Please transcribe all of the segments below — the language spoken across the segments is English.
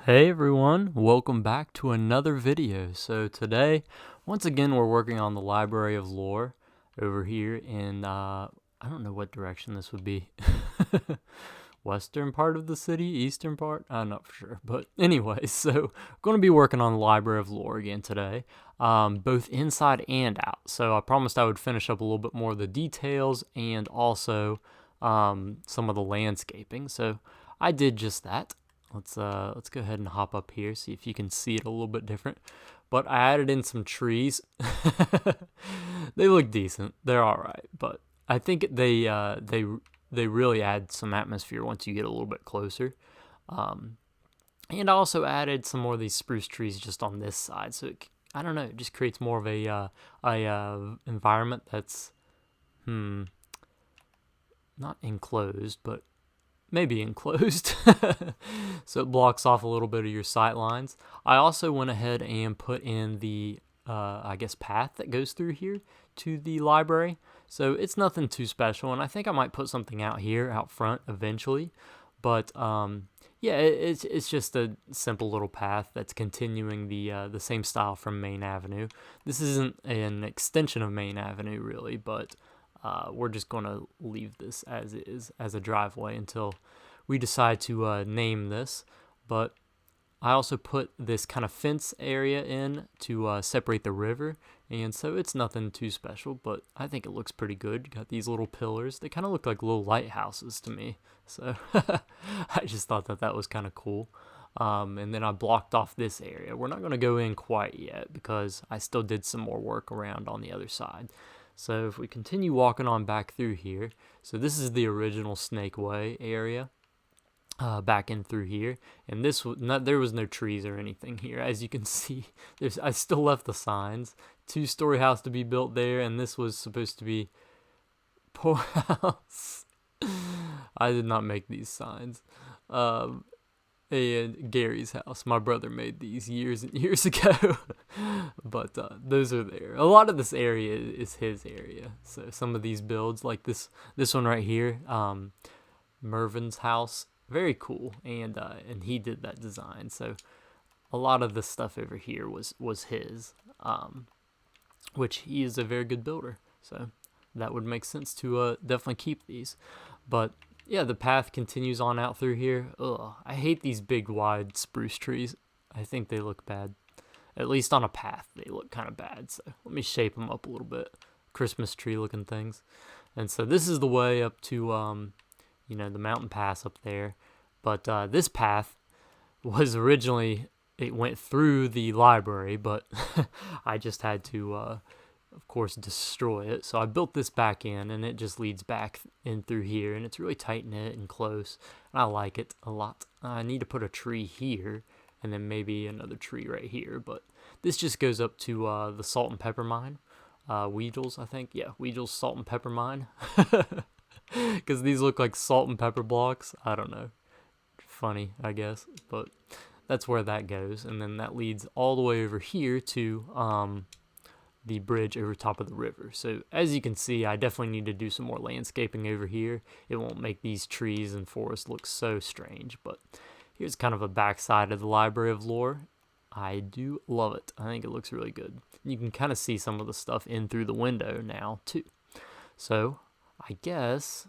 Hey everyone, welcome back to another video. So today, once again, we're working on the Library of Lore over here in, I don't know what direction this would be. Western part of the city, eastern part? I'm not for sure. But anyway, so we're going to be working on the Library of Lore again today, both inside and out. So I promised I would finish up a little bit more of the details and also some of the landscaping. So I did just that. Let's go ahead and hop up here, see if you can see it a little bit different. But I added in some trees. They look decent. They're all right, but I think they really add some atmosphere once you get a little bit closer. And I also added some more of these spruce trees just on this side, so I don't know, it just creates more of a environment that's not enclosed, but maybe enclosed. So it blocks off a little bit of your sight lines. I also went ahead and put in the path that goes through here to the library. So it's nothing too special, and I think I might put something out here out front eventually. But yeah, it's just a simple little path that's continuing the same style from Main Avenue. This isn't an extension of Main Avenue really, but we're just going to leave this as is, as a driveway, until we decide to name this. But I also put this kind of fence area in to separate the river, and so it's nothing too special, but I think it looks pretty good. Got these little pillars. They kind of look like little lighthouses to me, so I just thought that was kind of cool. And then I blocked off this area. We're not going to go in quite yet because I still did some more work around on the other side. So if we continue walking on back through here, so this is the original Snake Way area, back in through here, and there was no trees or anything here. As you can see, I still left the signs. 2-story house to be built there, and this was supposed to be poor house. I did not make these signs. And Gary's house. My brother made these years and years ago. But those are there. A lot of this area is his area. So some of these builds, like this one right here, Mervin's house, very cool. And he did that design. So a lot of this stuff over here was his, which he is a very good builder. So that would make sense to definitely keep these. But yeah, the path continues on out through here. Ugh, I hate these big, wide spruce trees. I think they look bad. At least on a path, they look kind of bad. So let me shape them up a little bit. Christmas tree looking things. And so this is the way up to, the mountain pass up there. But this path was originally, it went through the library, but I just had to, of course, destroy it. So I built this back in, and it just leads back in through here, and it's really tight knit and close, and I like it a lot. I need to put a tree here, and then maybe another tree right here, but this just goes up to the salt and pepper mine. Weedles, I think. Yeah, Weedles salt and pepper mine. Because these look like salt and pepper blocks. I don't know. Funny, I guess, but that's where that goes, and then that leads all the way over here to the bridge over top of the river. So as you can see, I definitely need to do some more landscaping over here. It won't make these trees and forest look so strange, but here's kind of a backside of the Library of Lore. I do love it. I think it looks really good. You can kind of see some of the stuff in through the window now too. So I guess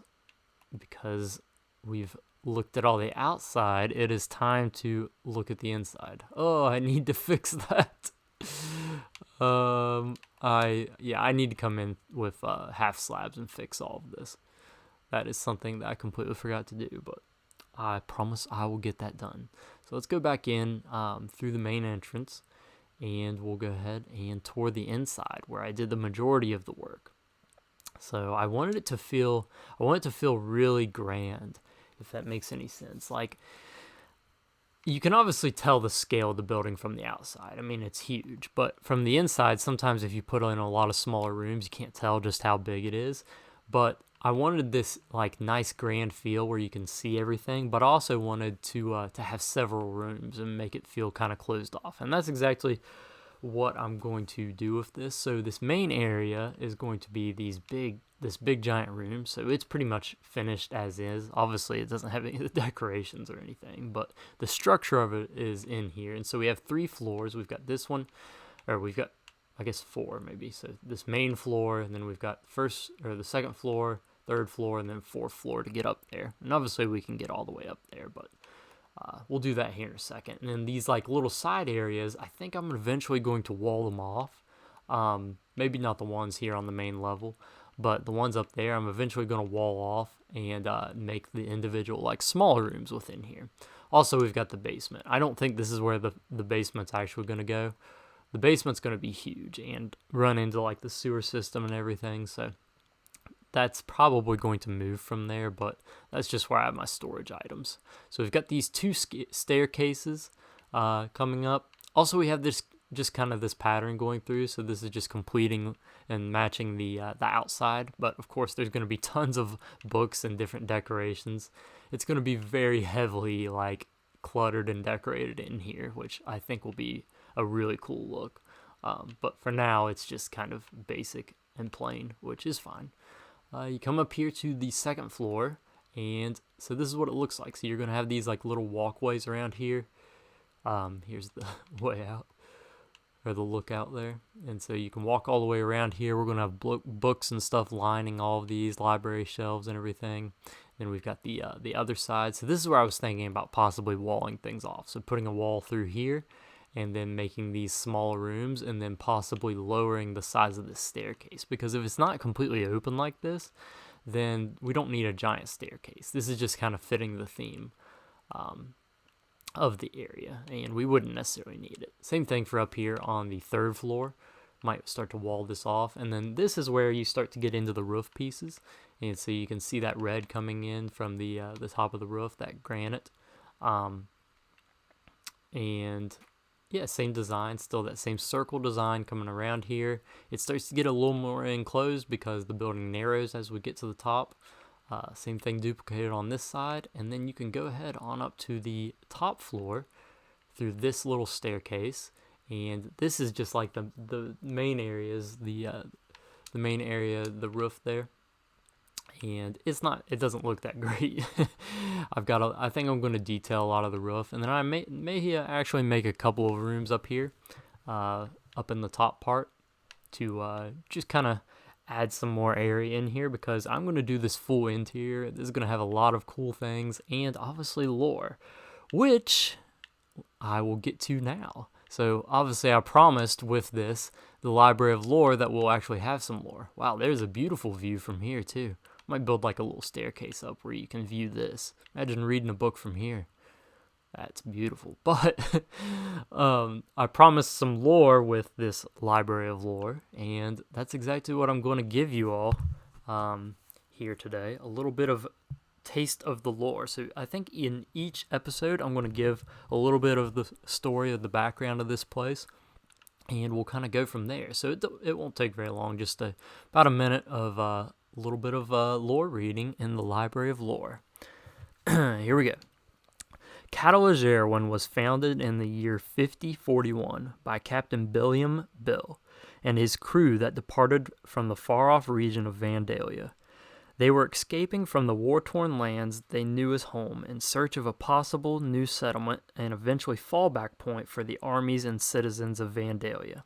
because we've looked at all the outside, it is time to look at the inside. Oh, I need to fix that. I need to come in with half slabs and fix all of this. That is something that I completely forgot to do, but I promise I will get that done. So let's go back in through the main entrance, and we'll go ahead and tour the inside where I did the majority of the work. So I wanted it to feel really grand, if that makes any sense. Like, you can obviously tell the scale of the building from the outside. I mean, it's huge, but from the inside, sometimes if you put in a lot of smaller rooms, you can't tell just how big it is. But I wanted this like nice grand feel where you can see everything, but I also wanted to have several rooms and make it feel kind of closed off. And that's exactly what I'm going to do with this. So this main area is going to be this big giant room. So it's pretty much finished as is. Obviously it doesn't have any of the decorations or anything, but the structure of it is in here. And so we have 3 floors. We've got this one, or we've got, I guess 4 maybe. So this main floor, and then we've got the second floor, third floor, and then 4th floor to get up there. And obviously we can get all the way up there, but we'll do that here in a second. And then these like little side areas, I think I'm eventually going to wall them off. Maybe not the ones here on the main level, but the ones up there I'm eventually going to wall off and make the individual like smaller rooms within here. Also, we've got the basement. I don't think this is where the basement's actually going to go. The basement's going to be huge and run into like the sewer system and everything, so that's probably going to move from there, but that's just where I have my storage items. So we've got these 2 staircases coming up. Also, we have this just kind of this pattern going through, so this is just completing and matching the outside. But of course, there's going to be tons of books and different decorations. It's going to be very heavily like cluttered and decorated in here, which I think will be a really cool look. But for now, it's just kind of basic and plain, which is fine. You come up here to the 2nd floor, and so this is what it looks like. So you're going to have these like little walkways around here. Here's the way out, or the lookout there. And so you can walk all the way around here. We're going to have books and stuff lining all of these library shelves and everything. Then we've got the other side. So this is where I was thinking about possibly walling things off. So putting a wall through here, and then making these smaller rooms, and then possibly lowering the size of this staircase. Because if it's not completely open like this, then we don't need a giant staircase. This is just kind of fitting the theme of the area, and we wouldn't necessarily need it. Same thing for up here on the 3rd floor. Might start to wall this off, and then this is where you start to get into the roof pieces, and so you can see that red coming in from the top of the roof, that granite, and yeah, same design, still that same circle design coming around here. It starts to get a little more enclosed because the building narrows as we get to the top. Same thing duplicated on this side, and then you can go ahead on up to the top floor through this little staircase, and this is just like the main areas, the main area, the roof there. And it doesn't look that great. I think I'm going to detail a lot of the roof, and then I may actually make a couple of rooms up here, up in the top part, to just kind of add some more area in here, because I'm going to do this full interior. This is going to have a lot of cool things, and obviously lore, which I will get to now. So obviously I promised with this, the Library of Lore, that we'll actually have some lore. Wow, there's a beautiful view from here too. Might build like a little staircase up where you can view this. Imagine reading a book from here. That's beautiful. But I promised some lore with this Library of Lore, and that's exactly what I'm going to give you all here today. A little bit of taste of the lore. So I think in each episode I'm going to give a little bit of the story of the background of this place, and we'll kind of go from there. So it won't take very long, just about a minute of a little bit of lore reading in the Library of Lore. Here we go. Catalogerawan was founded in the year 5041 by Captain Billiam Bill and his crew that departed from the far-off region of Vandalia. They were escaping from the war-torn lands they knew as home in search of a possible new settlement and eventually fallback point for the armies and citizens of Vandalia.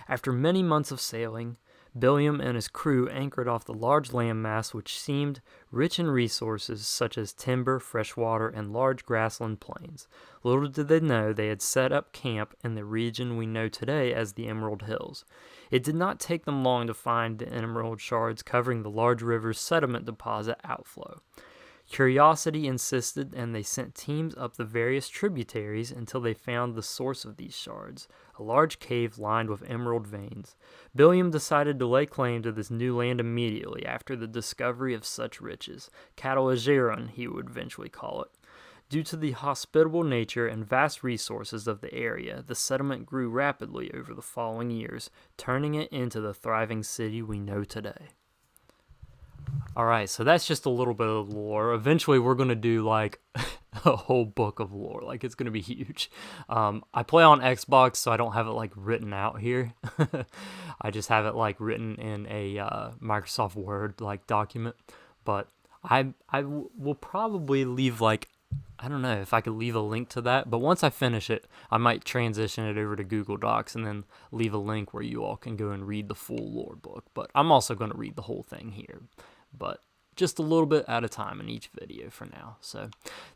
After many months of sailing, Billiam and his crew anchored off the large landmass which seemed rich in resources such as timber, fresh water, and large grassland plains. Little did they know they had set up camp in the region we know today as the Emerald Hills. It did not take them long to find the emerald shards covering the large river's sediment deposit outflow. Curiosity insisted, and they sent teams up the various tributaries until they found the source of these shards, a large cave lined with emerald veins. Billiam decided to lay claim to this new land immediately after the discovery of such riches. Catalogerawan, he would eventually call it. Due to the hospitable nature and vast resources of the area, the settlement grew rapidly over the following years, turning it into the thriving city we know today. Alright, so that's just a little bit of lore. Eventually, we're going to do, like, a whole book of lore. Like, it's going to be huge. I play on Xbox, so I don't have it, like, written out here. I just have it, like, written in a Microsoft Word, like, document. But will probably leave, like, I don't know if I could leave a link to that, but once I finish it, I might transition it over to Google Docs and then leave a link where you all can go and read the full lore book. But I'm also going to read the whole thing here, but just a little bit at a time in each video for now. So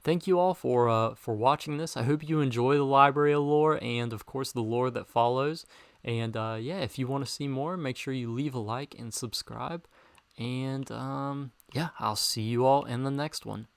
thank you all for watching this. I hope you enjoy the Library of Lore and, of course, the lore that follows. And yeah, if you want to see more, make sure you leave a like and subscribe. And yeah, I'll see you all in the next one.